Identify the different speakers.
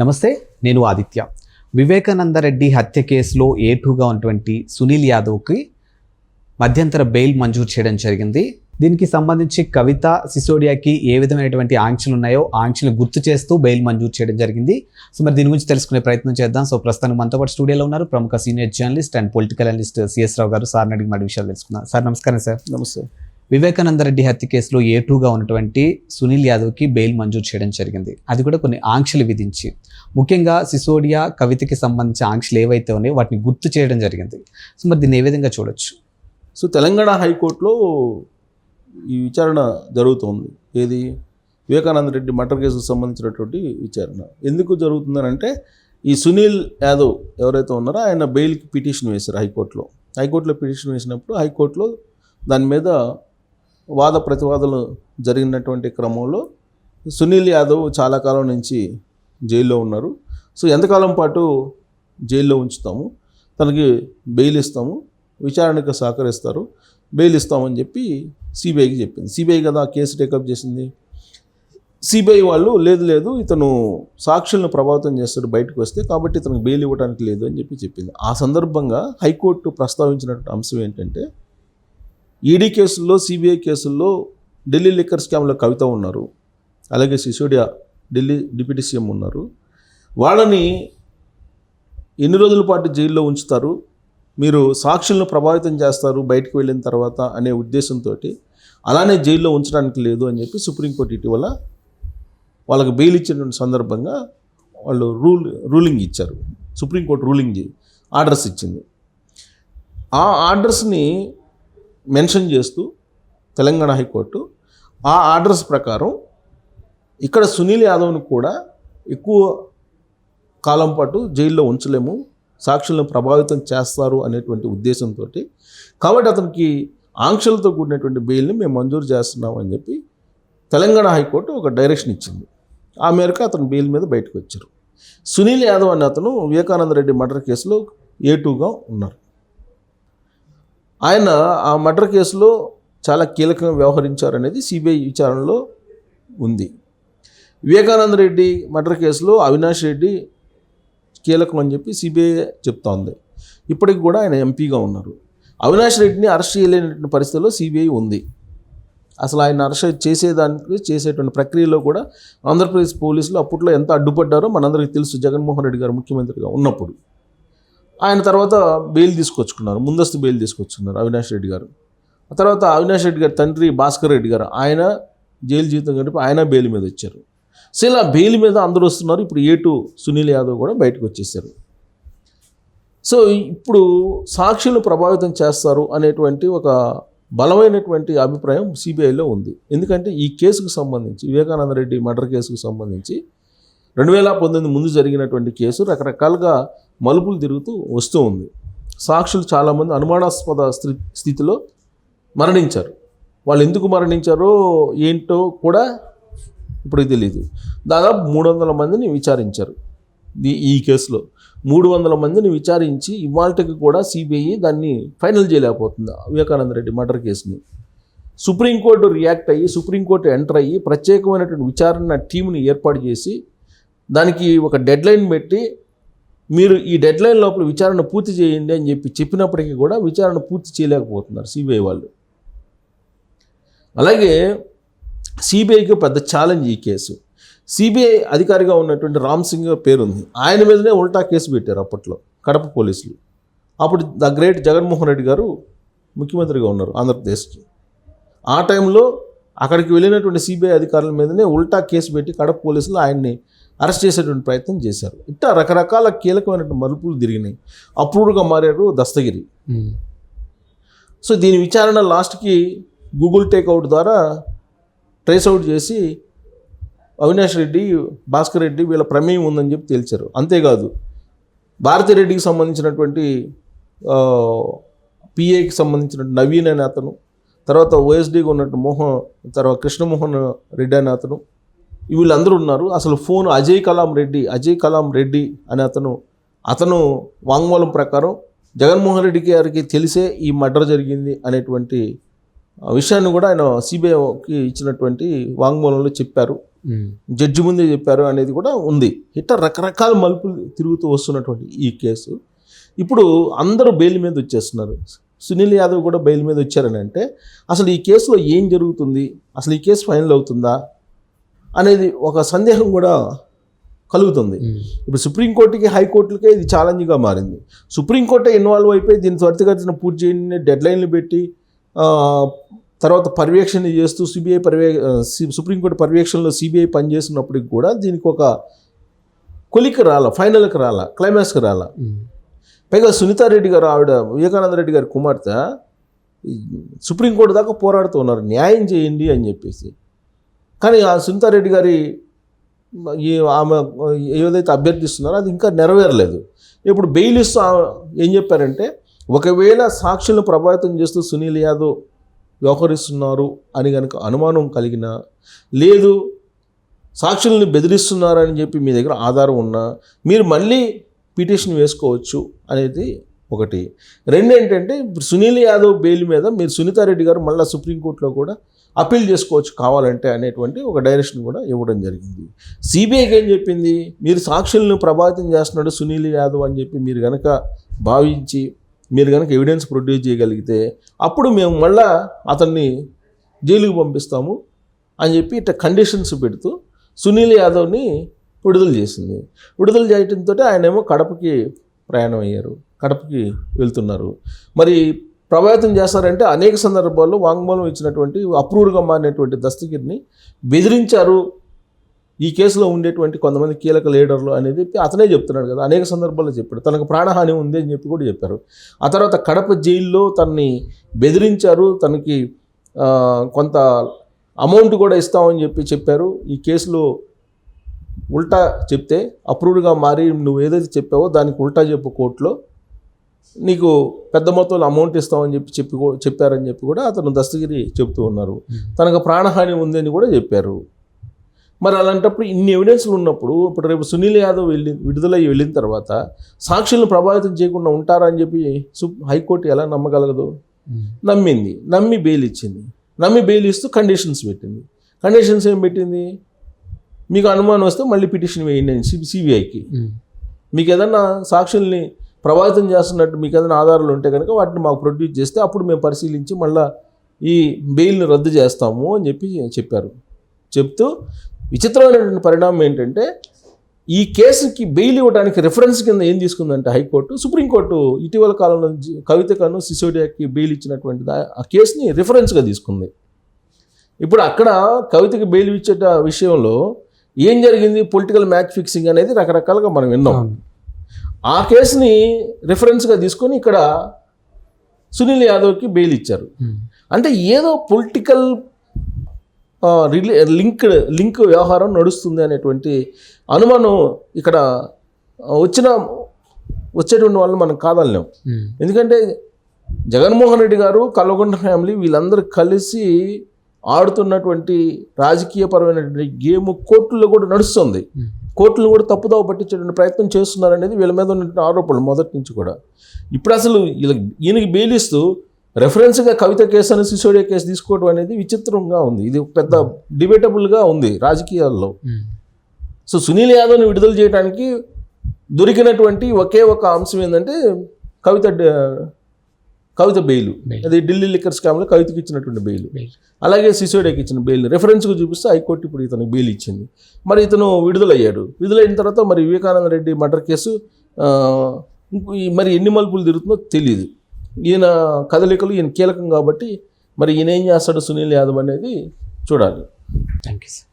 Speaker 1: నమస్తే, నేను ఆదిత్య. వివేకానంద రెడ్డి హత్య కేసులో A2గా ఉన్నటువంటి సునీల్ యాదవ్కి మధ్యంతర బెయిల్ మంజూరు చేయడం జరిగింది. దీనికి సంబంధించి కవిత సిసోడియాకి ఏ విధమైనటువంటి ఆంక్షలు ఉన్నాయో ఆంక్షలు గుర్తు చేస్తూ బెయిల్ మంజూరు చేయడం జరిగింది. సో మరి దీని గురించి తెలుసుకునే ప్రయత్నం చేద్దాం. సో ప్రస్తుతానికి మనతో పాటు స్టూడియోలో ఉన్నారు ప్రముఖ senior journalist and political analyst CS Rao గారు. సార్ని అడిగి మరి విషయాలు తెలుసుకున్నాం. సార్ నమస్కారం. సార్
Speaker 2: నమస్తే.
Speaker 1: వివేకానంద రెడ్డి హత్య కేసులో A2గా ఉన్నటువంటి సునీల్ యాదవ్కి బెయిల్ మంజూరు చేయడం జరిగింది. అది కూడా కొన్ని ఆంక్షలు విధించి, ముఖ్యంగా సిసోడియా కవితకి సంబంధించిన ఆంక్షలు ఏవైతే ఉన్నాయో వాటిని గుర్తు చేయడం జరిగింది. సో మరి దీన్ని ఏ విధంగా చూడొచ్చు?
Speaker 2: సో తెలంగాణ హైకోర్టులో ఈ విచారణ జరుగుతోంది. ఏది వివేకానంద రెడ్డి మర్డర్ కేసుకు సంబంధించినటువంటి విచారణ ఎందుకు జరుగుతుందనంటే, ఈ సునీల్ యాదవ్ ఎవరైతే ఉన్నారో ఆయన బెయిల్కి పిటిషన్ వేశారు హైకోర్టులో పిటిషన్ వేసినప్పుడు హైకోర్టులో దాని మీద వాద ప్రతివాదనలు జరిగినటువంటి క్రమంలో సునీల్ యాదవ్ చాలా కాలం నుంచి జైల్లో ఉన్నారు. సో ఎంతకాలం పాటు జైల్లో ఉంచుతాము, తనకి బెయిల్ ఇస్తాము, విచారణకు సహకరిస్తారు, బెయిల్ ఇస్తామని చెప్పి సిబిఐకి చెప్పింది. సిబిఐ కదా కేసు టేకప్ చేసింది. సిబిఐ వాళ్ళు లేదు ఇతను సాక్షులను ప్రభావితం చేస్తాడు బయటకు వస్తే, కాబట్టి ఇతనికి బెయిల్ ఇవ్వడానికి లేదు అని చెప్పింది. ఆ సందర్భంగా హైకోర్టు ప్రస్తావించినటువంటి అంశం ఏంటంటే, ఈడీ కేసుల్లో, సిబిఐ కేసుల్లో ఢిల్లీ లిక్కర్ స్కామ్లో కవిత ఉన్నారు, అలాగే సిసోడియా ఢిల్లీ డిప్యూటీ సీఎం ఉన్నారు. వాళ్ళని ఎన్ని రోజుల పాటు జైల్లో ఉంచుతారు, మీరు సాక్షులను ప్రభావితం చేస్తారు బయటకు వెళ్ళిన తర్వాత అనే ఉద్దేశంతో అలానే జైల్లో ఉంచడానికి లేదు అని చెప్పి సుప్రీంకోర్టు ఇటీవల వాళ్ళకి బెయిల్ ఇచ్చిన సందర్భంగా వాళ్ళు రూలింగ్ ఇచ్చారు. సుప్రీంకోర్టు ఆర్డర్స్ ఇచ్చింది. ఆ ఆర్డర్స్ని మెన్షన్ చేస్తూ తెలంగాణ హైకోర్టు ఆ ఆర్డర్స్ ప్రకారం ఇక్కడ సునీల్ యాదవ్ను కూడా ఎక్కువ కాలం పాటు జైల్లో ఉంచలేము, సాక్షులను ప్రభావితం చేస్తారు అనేటువంటి ఉద్దేశంతో, కాబట్టి అతనికి ఆంక్షలతో కూడినటువంటి బెయిల్ని మేము మంజూరు చేస్తున్నాం అని చెప్పి తెలంగాణ హైకోర్టు ఒక డైరెక్షన్ ఇచ్చింది. ఆ మేరకు అతను బెయిల్ మీద బయటకు వచ్చారు. సునీల్ యాదవ్ అనే అతను వివేకానంద రెడ్డి మర్డర్ కేసులో A2గా ఉన్నారు. ఆయన ఆ మర్డర్ కేసులో చాలా కీలకంగా వ్యవహరించారనేది సిబిఐ విచారణలో ఉంది. వివేకానంద రెడ్డి మర్డర్ కేసులో అవినాష్ రెడ్డి కీలకం అని చెప్పి సిబిఐ చెప్తోంది. ఇప్పటికి కూడా ఆయన ఎంపీగా ఉన్నారు. అవినాష్ రెడ్డిని అరెస్ట్ చేయలేనటువంటి పరిస్థితుల్లో సిబిఐ ఉంది. అసలు ఆయన అరెస్ట్ చేసేటువంటి ప్రక్రియలో కూడా ఆంధ్రప్రదేశ్ పోలీసులు అప్పట్లో ఎంత అడ్డుపడ్డారో మనందరికీ తెలుసు. జగన్మోహన్ రెడ్డి గారు ముఖ్యమంత్రిగా ఉన్నప్పుడు ఆయన తర్వాత బెయిల్ తీసుకొచ్చుకున్నారు, ముందస్తు బెయిల్ తీసుకొచ్చుకున్నారు అవినాష్ రెడ్డి గారు. ఆ తర్వాత అవినాష్ రెడ్డి గారి తండ్రి భాస్కర్ రెడ్డి గారు ఆయన జైలు జీవితం గడిపి ఆయన బెయిల్ మీద వచ్చారు. సో ఇలా బెయిల్ మీద అందరూ వస్తున్నారు. ఇప్పుడు A2 సునీల్ యాదవ్ కూడా బయటకు వచ్చేసారు. సో ఇప్పుడు సాక్షులను ప్రభావితం చేస్తారు అనేటువంటి ఒక బలమైనటువంటి అభిప్రాయం సిబిఐలో ఉంది. ఎందుకంటే ఈ కేసుకు సంబంధించి, వివేకానంద రెడ్డి మర్డర్ కేసుకు సంబంధించి 2019 ముందు జరిగినటువంటి కేసు రకరకాలుగా మలుపులు తిరుగుతూ వస్తూ ఉంది. సాక్షులు చాలామంది అనుమానాస్పద స్థితిలో మరణించారు. వాళ్ళు ఎందుకు మరణించారో ఏంటో కూడా ఇప్పుడు తెలియదు. దాదాపు 300 మందిని విచారించారు ఈ కేసులో. 300 మందిని విచారించి ఇవాళకి కూడా సిబిఐ దాన్ని ఫైనల్ చేయలేకపోతుంది వివేకానంద రెడ్డి మర్డర్ కేసుని. సుప్రీంకోర్టు రియాక్ట్ అయ్యి, సుప్రీంకోర్టు ఎంటర్ అయ్యి ప్రత్యేకమైనటువంటి విచారణ టీంని ఏర్పాటు చేసి దానికి ఒక డెడ్లైన్ పెట్టి, మీరు ఈ డెడ్లైన్ లోపల విచారణ పూర్తి చేయండి అని చెప్పినప్పటికీ కూడా విచారణ పూర్తి చేయలేకపోతున్నారు సిబిఐ వాళ్ళు. అలాగే సిబిఐకి పెద్ద ఛాలెంజ్ ఈ కేసు. సిబిఐ అధికారిగా ఉన్నటువంటి రామ్ సింగ్ పేరుంది, ఆయన మీదనే ఉల్టా కేసు పెట్టారు అప్పట్లో కడప పోలీసులు. అప్పుడు ద గ్రేట్ జగన్మోహన్ రెడ్డి గారు ముఖ్యమంత్రిగా ఉన్నారు ఆంధ్రప్రదేశ్కి. ఆ టైంలో అక్కడికి వెళ్ళినటువంటి సిబిఐ అధికారుల మీదనే ఉల్టా కేసు పెట్టి కడప పోలీసులు ఆయన్ని అరెస్ట్ చేసేటువంటి ప్రయత్నం చేశారు. ఇట్లా రకరకాల కీలకమైనటువంటి మలుపులు తిరిగినాయి. అప్రూవ్డ్గా మారారు దస్తగిరి. సో దీని విచారణ లాస్ట్కి గూగుల్ టేక్అవుట్ ద్వారా ట్రేస్ అవుట్ చేసి అవినాష్ రెడ్డి, భాస్కర్ రెడ్డి వీళ్ళ ప్రమేయం ఉందని చెప్పి తేల్చారు. అంతేకాదు భారతిరెడ్డికి సంబంధించినటువంటి పిఏకి సంబంధించిన నవీన్ అనే అతను, తర్వాత ఓఎస్డీగా ఉన్నట్టు తర్వాత కృష్ణమోహన్ రెడ్డి అనే అతను, వీళ్ళందరూ ఉన్నారు. అసలు ఫోన్ అజయ్ కలాం రెడ్డి అనే అతను వాంగ్మూలం ప్రకారం జగన్మోహన్ రెడ్డి గారికి తెలిసే ఈ మర్డర్ జరిగింది అనేటువంటి విషయాన్ని కూడా ఆయన సిబిఐకి ఇచ్చినటువంటి వాంగ్మూలంలో చెప్పారు. జడ్జి ముందే చెప్పారు అనేది కూడా ఉంది. ఇట్లా రకరకాల మలుపులు తిరుగుతూ వస్తున్నటువంటి ఈ కేసు ఇప్పుడు అందరూ బెయిల్ మీద వచ్చేస్తున్నారు. సునీల్ యాదవ్ కూడా బెయిల్ మీద వచ్చారని అంటే అసలు ఈ కేసులో ఏం జరుగుతుంది, అసలు ఈ కేసు ఫైనల్ అవుతుందా అనేది ఒక సందేహం కూడా కలుగుతుంది. ఇప్పుడు సుప్రీంకోర్టుకి హైకోర్టులకే ఇది ఛాలెంజ్గా మారింది. సుప్రీంకోర్టే ఇన్వాల్వ్ అయిపోయి దీన్ని త్వరితగతిన పూర్తి చేయని డెడ్లైన్లు పెట్టి తర్వాత పర్యవేక్షణ చేస్తూ సుప్రీంకోర్టు పర్యవేక్షణలో సిబిఐ పనిచేస్తున్నప్పటికి కూడా దీనికి ఒక కొలికి ఫైనల్కి క్లైమాక్స్కి పైగా సునీతారెడ్డి గారు ఆవిడ వివేకానంద రెడ్డి గారి కుమార్తె సుప్రీంకోర్టు దాకా పోరాడుతూ ఉన్నారు న్యాయం చేయండి అని చెప్పేసి. కానీ ఆ సునీతారెడ్డి గారి ఆమె ఏదైతే అభ్యర్థిస్తున్నారో అది ఇంకా నెరవేరలేదు. ఇప్పుడు బెయిల్ ఇస్తూ ఏం చెప్పారంటే ఒకవేళ సాక్షులను ప్రభావితం చేస్తూ సునీల్ యాదవ్ వ్యవహరిస్తున్నారు అని కనుక అనుమానం కలిగినా లేదు సాక్షుల్ని బెదిరిస్తున్నారని చెప్పి మీ దగ్గర ఆధారం ఉన్నా మీరు మళ్ళీ పిటిషన్ వేసుకోవచ్చు అనేది ఒకటి. రెండు ఏంటంటే సునీల్ యాదవ్ బెయిల్ మీద మీరు సునీతారెడ్డి గారు మళ్ళీ సుప్రీంకోర్టులో కూడా అప్పీల్ చేసుకోవచ్చు కావాలంటే అనేటువంటి ఒక డైరెక్షన్ కూడా ఇవ్వడం జరిగింది. సిబిఐకి ఏం చెప్పింది, మీరు సాక్షులను ప్రభావితం చేస్తున్నాడు సునీల్ యాదవ్ అని చెప్పి మీరు కనుక భావించి మీరు కనుక ఎవిడెన్స్ ప్రొడ్యూస్ చేయగలిగితే అప్పుడు మేము మళ్ళా అతన్ని జైలుకు పంపిస్తాము అని చెప్పి ఇట్లా కండిషన్స్ పెడుతూ సునీల్ యాదవ్ని విడుదల చేసింది. విడుదల చేయడంతో ఆయనేమో కడపకి ప్రయాణం అయ్యారు, కడపకి వెళ్తున్నారు. మరి ప్రభావితం చేస్తారంటే అనేక సందర్భాల్లో వాంగ్మూలం ఇచ్చినటువంటి అప్రూవ్డ్గా మారినటువంటి దస్తగిరిని బెదిరించారు ఈ కేసులో ఉండేటువంటి కొంతమంది కీలక లీడర్లు అనేది అతనే చెప్తున్నాడు కదా, అనేక సందర్భాల్లో చెప్పాడు. తనకు ప్రాణహాని ఉంది అని చెప్పి కూడా చెప్పారు. ఆ తర్వాత కడప జైల్లో తనని బెదిరించారు, తనకి కొంత అమౌంట్ కూడా ఇస్తామని చెప్పారు. ఈ కేసులో ఉల్టా చెప్తే అప్రూవ్డ్గా మారి నువ్వు ఏదైతే చెప్పావో దానికి ఉల్టా చెప్పు కోర్టులో నీకు పెద్ద మొత్తంలో అమౌంట్ ఇస్తామని చెప్పారని చెప్పి కూడా అతను దస్తగిరి చెప్తూ ఉన్నారు. తనకు ప్రాణహాని ఉందని కూడా చెప్పారు. మరి అలాంటప్పుడు ఇన్ని ఎవిడెన్స్లు ఉన్నప్పుడు ఇప్పుడు రేపు సునీల్ యాదవ్ విడుదలయ్యి వెళ్ళిన తర్వాత సాక్షులను ప్రభావితం చేయకుండా ఉంటారా అని చెప్పి హైకోర్టు ఎలా నమ్మగలగదు? నమ్మింది, నమ్మి బెయిల్ ఇచ్చింది. నమ్మి బెయిల్ ఇస్తూ కండిషన్స్ పెట్టింది. కండిషన్స్ ఏం పెట్టింది, మీకు అనుమానం వస్తే మళ్ళీ పిటిషన్ వేయండి సిబిఐకి. మీకు ఏదన్నా సాక్షుల్ని ప్రభావితం చేస్తున్నట్టు మీకు ఏదైనా ఆధారాలు ఉంటే కనుక వాటిని మాకు ప్రొడ్యూస్ చేస్తే అప్పుడు మేము పరిశీలించి మళ్ళీ ఈ బెయిల్ని రద్దు చేస్తాము అని చెప్పారు. చెప్తూ విచిత్రమైనటువంటి పరిణామం ఏంటంటే ఈ కేసుకి బెయిల్ ఇవ్వడానికి రిఫరెన్స్ కింద ఏం తీసుకుందంటే హైకోర్టు, సుప్రీంకోర్టు ఇటీవల కాలంలో కవితకను సిసోడియాకి బెయిల్ ఇచ్చినటువంటి ఆ కేసుని రిఫరెన్స్గా తీసుకుంది. ఇప్పుడు అక్కడ కవితకి బెయిల్ ఇచ్చే విషయంలో ఏం జరిగింది, పొలిటికల్ మ్యాచ్ ఫిక్సింగ్ అనేది రకరకాలుగా మనం విన్నాం. ఆ కేసుని రిఫరెన్స్గా తీసుకొని ఇక్కడ సునీల్ యాదవ్కి బెయిల్ ఇచ్చారు. అంటే ఏదో పొలిటికల్ లింక్ వ్యవహారం నడుస్తుంది అనేటువంటి అనుమానం ఇక్కడ వచ్చేటువంటి వాళ్ళని మనం కాదనలేం. ఎందుకంటే జగన్మోహన్ రెడ్డి గారు, కల్వకుంట్ల ఫ్యామిలీ వీళ్ళందరూ కలిసి ఆడుతున్నటువంటి రాజకీయపరమైనటువంటి గేమ్ కోర్టుల్లో కూడా నడుస్తుంది. కోర్టులు కూడా తప్పుదోవ పట్టించేటువంటి ప్రయత్నం చేస్తున్నారనేది వీళ్ళ మీద ఉన్న ఆరోపణలు మొదటి నుంచి కూడా. ఇప్పుడు అసలు ఈయనకి బెయిల్ ఇస్తూ రెఫరెన్స్గా కవిత కేసు అని సిసోడియా కేసు తీసుకోవడం అనేది విచిత్రంగా ఉంది. ఇది పెద్ద డిబేటబుల్గా ఉంది రాజకీయాల్లో. సో సునీల్ యాదవ్ని విడుదల చేయడానికి దొరికినటువంటి ఒకే ఒక అంశం ఏంటంటే కవిత బెయిల్. అది ఢిల్లీ లిక్కర్ స్కామ్లో కవితకి ఇచ్చినటువంటి బెయిల్, అలాగే సిసోడియాకి ఇచ్చిన బెయిల్ రిఫరెన్స్గా చూపిస్తే హైకోర్టు ఇప్పుడు ఇతనికి బెయిల్ ఇచ్చింది. మరి ఇతను విడుదలయ్యాడు. విడుదలైన తర్వాత మరి వివేకానంద రెడ్డి మర్డర్ కేసు మరి ఎన్ని మలుపులు తిరుగుతుందో తెలియదు. ఈయన కదలికలు ఈయన కీలకం కాబట్టి మరి ఈయన ఏం చేస్తాడు సునీల్ యాదవ్ అనేది చూడాలి.
Speaker 1: Thank you sir.